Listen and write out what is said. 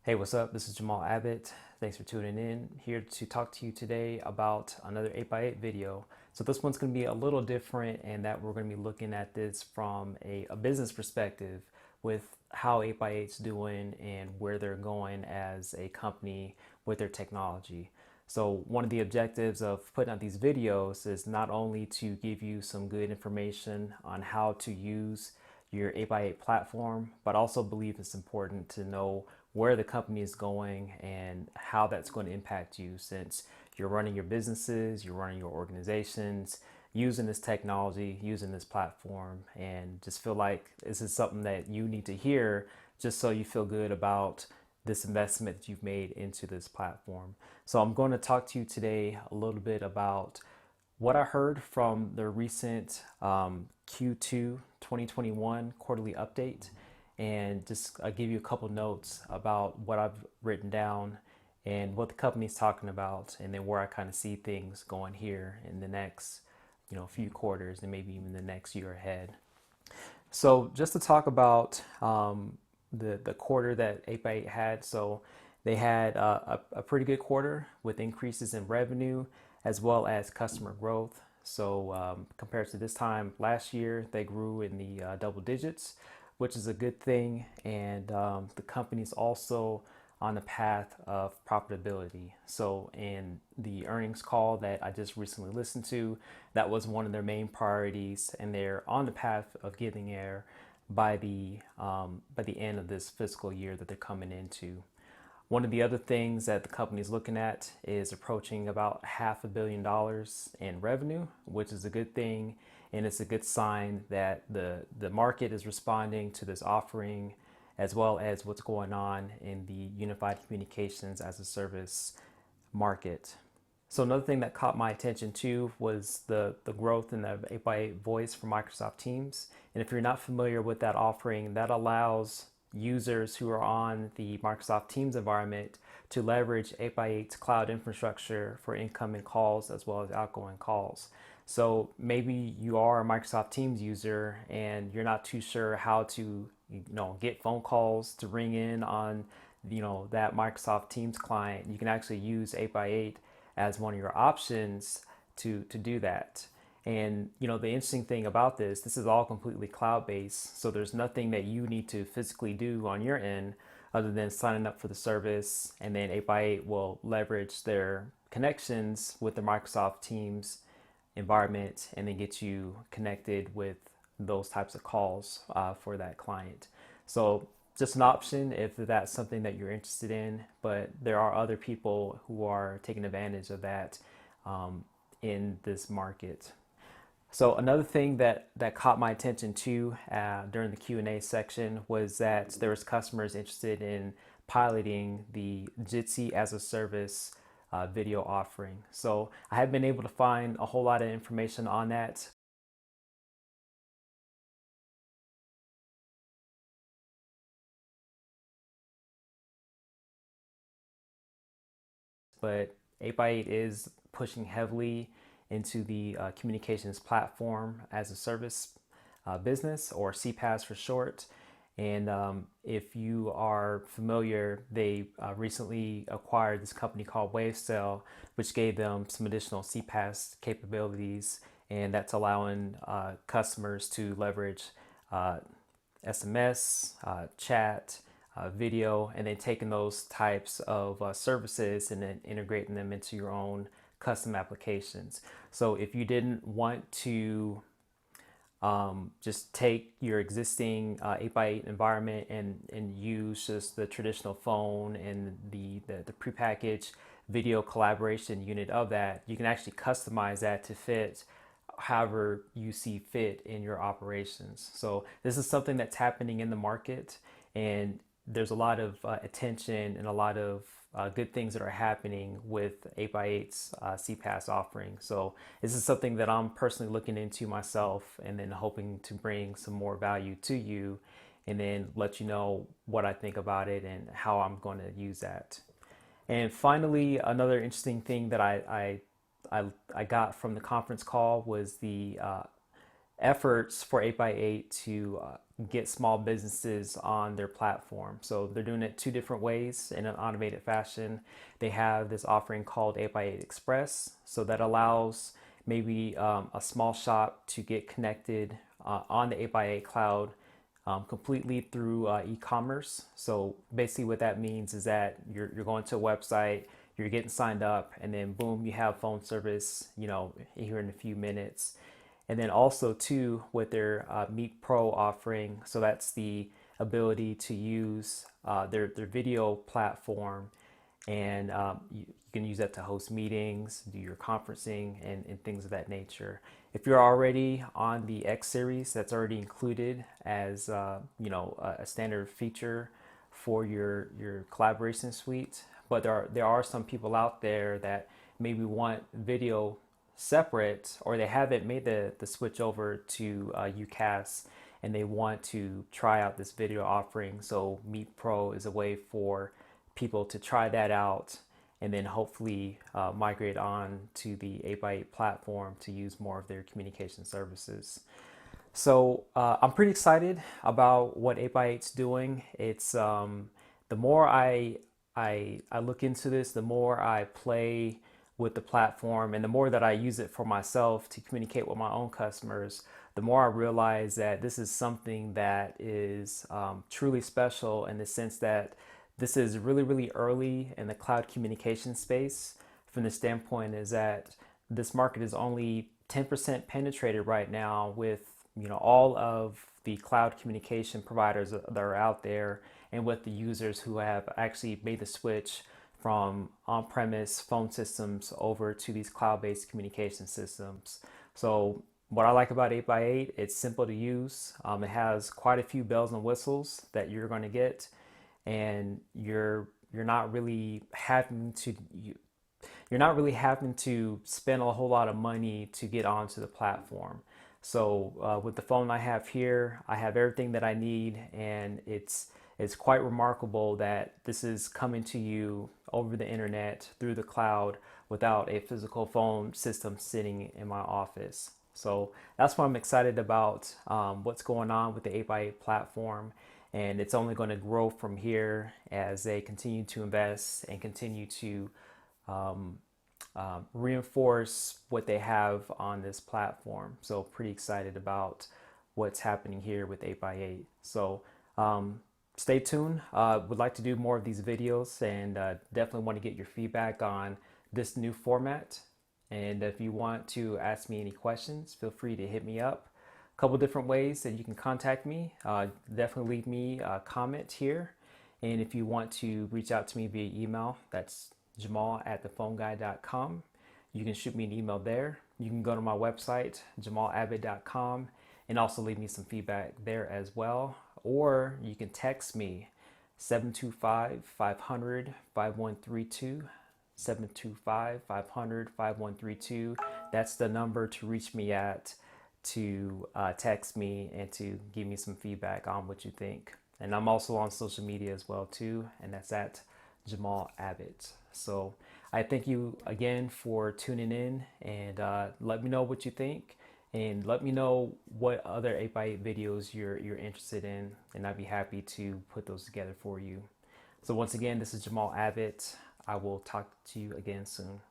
Hey, what's up? This is Jamal Abbott. Thanks for tuning in. Here to talk to you today about another 8x8 video. So this one's going to be a little different in that we're going to be looking at this from a business perspective with how 8x8's doing and where they're going as a company with their technology. So one of the objectives of putting out these videos is not only to give you some good information on how to use your 8x8 platform, but also believe it's important to know where the company is going and how that's going to impact you since you're running your businesses, you're running your organizations, using this technology, using this platform, and just feel like this is something that you need to hear just so you feel good about this investment that you've made into this platform. So I'm going to talk to you today a little bit about what I heard from the recent Q2 2021 quarterly update and just give you a couple notes about what I've written down and what the company's talking about, and then where I kind of see things going here in the next few quarters and maybe even the next year ahead. So just to talk about the quarter that 8x8 had. So they had a pretty good quarter with increases in revenue as well as customer growth. So compared to this time last year, they grew in the double digits, which is a good thing. And the company's also on the path of profitability. So in the earnings call that I just recently listened to, that was one of their main priorities, and they're on the path of getting there by the end of this fiscal year that they're coming into. One of the other things that the company is looking at is approaching about $500 million in revenue, which is a good thing, and it's a good sign that the market is responding to this offering, as well as what's going on in the unified communications as a service market. So another thing that caught my attention too was the growth in the 8x8 voice for Microsoft Teams. And if you're not familiar with that offering, that allows users who are on the Microsoft Teams environment to leverage 8x8's cloud infrastructure for incoming calls as well as outgoing calls. So maybe you are a Microsoft Teams user and you're not too sure how to get phone calls to ring in on that Microsoft Teams client. You can actually use 8x8 as one of your options to do that. And the interesting thing about this is all completely cloud-based, so there's nothing that you need to physically do on your end other than signing up for the service, and then 8x8 will leverage their connections with the Microsoft Teams environment and then get you connected with those types of calls for that client. So just an option if that's something that you're interested in, but there are other people who are taking advantage of that in this market. So another thing that caught my attention too during the Q&A section was that there was customers interested in piloting the Jitsi as a service video offering. So I have been able to find a whole lot of information on that. But 8x8 is pushing heavily into the communications platform as a service business, or CPaaS for short. And if you are familiar, they recently acquired this company called Wavecell, which gave them some additional CPaaS capabilities, and that's allowing customers to leverage SMS, chat, video, and then taking those types of services and then integrating them into your own custom applications. So if you didn't want to just take your existing 8x8 environment and use just the traditional phone and the prepackaged video collaboration unit of that, you can actually customize that to fit however you see fit in your operations. So this is something that's happening in the market, and there's a lot of attention and a lot of good things that are happening with 8x8's CPaaS offering. So this is something that I'm personally looking into myself, and then hoping to bring some more value to you, and then let you know what I think about it and how I'm going to use that. And finally, another interesting thing that I got from the conference call was efforts for 8x8 to get small businesses on their platform. So they're doing it two different ways in an automated fashion. They have this offering called 8x8 Express, so that allows maybe a small shop to get connected on the 8x8 cloud completely through e-commerce. So basically what that means is that you're going to a website, you're getting signed up, and then boom, you have phone service, here in a few minutes. And then also too with their Meet Pro offering, so that's the ability to use their video platform, and you can use that to host meetings, do your conferencing, and things of that nature. If you're already on the X series, that's already included as a standard feature for your collaboration suite. But there are some people out there that maybe want video separate, or they haven't made the switch over to UCaaS, and they want to try out this video offering. So Meet Pro is a way for people to try that out, and then hopefully migrate on to the 8x8 platform to use more of their communication services. So I'm pretty excited about what 8x8's doing. It's the more I look into this, the more I play with the platform, and the more that I use it for myself to communicate with my own customers, the more I realize that this is something that is truly special, in the sense that this is really, really early in the cloud communication space. From the standpoint is that this market is only 10% penetrated right now, with all of the cloud communication providers that are out there, and with the users who have actually made the switch from on-premise phone systems over to these cloud-based communication systems. So what I like about 8x8, it's simple to use. It has quite a few bells and whistles that you're going to get, and you're not really having to spend a whole lot of money to get onto the platform. So with the phone I have here, I have everything that I need, and it's quite remarkable that this is coming to you over the internet through the cloud without a physical phone system sitting in my office. So that's what I'm excited about, what's going on with the 8x8 platform. And it's only going to grow from here as they continue to invest and continue to reinforce what they have on this platform. So pretty excited about what's happening here with 8x8. So stay tuned. Would like to do more of these videos, and definitely want to get your feedback on this new format. And if you want to ask me any questions, feel free to hit me up. A couple different ways that you can contact me. Definitely leave me a comment here. And if you want to reach out to me via email, that's jamal@thephoneguy.com. You can shoot me an email there. You can go to my website, jamalabbott.com, and also leave me some feedback there as well. Or you can text me 725-500-5132, 725-500-5132. That's the number to reach me at, to text me and to give me some feedback on what you think. And I'm also on social media as well too, and that's at Jamal Abbott. So I thank you again for tuning in, and let me know what you think, and let me know what other 8x8 videos you're interested in, and I'd be happy to put those together for you. So once again, this is Jamal Abbott. I will talk to you again soon.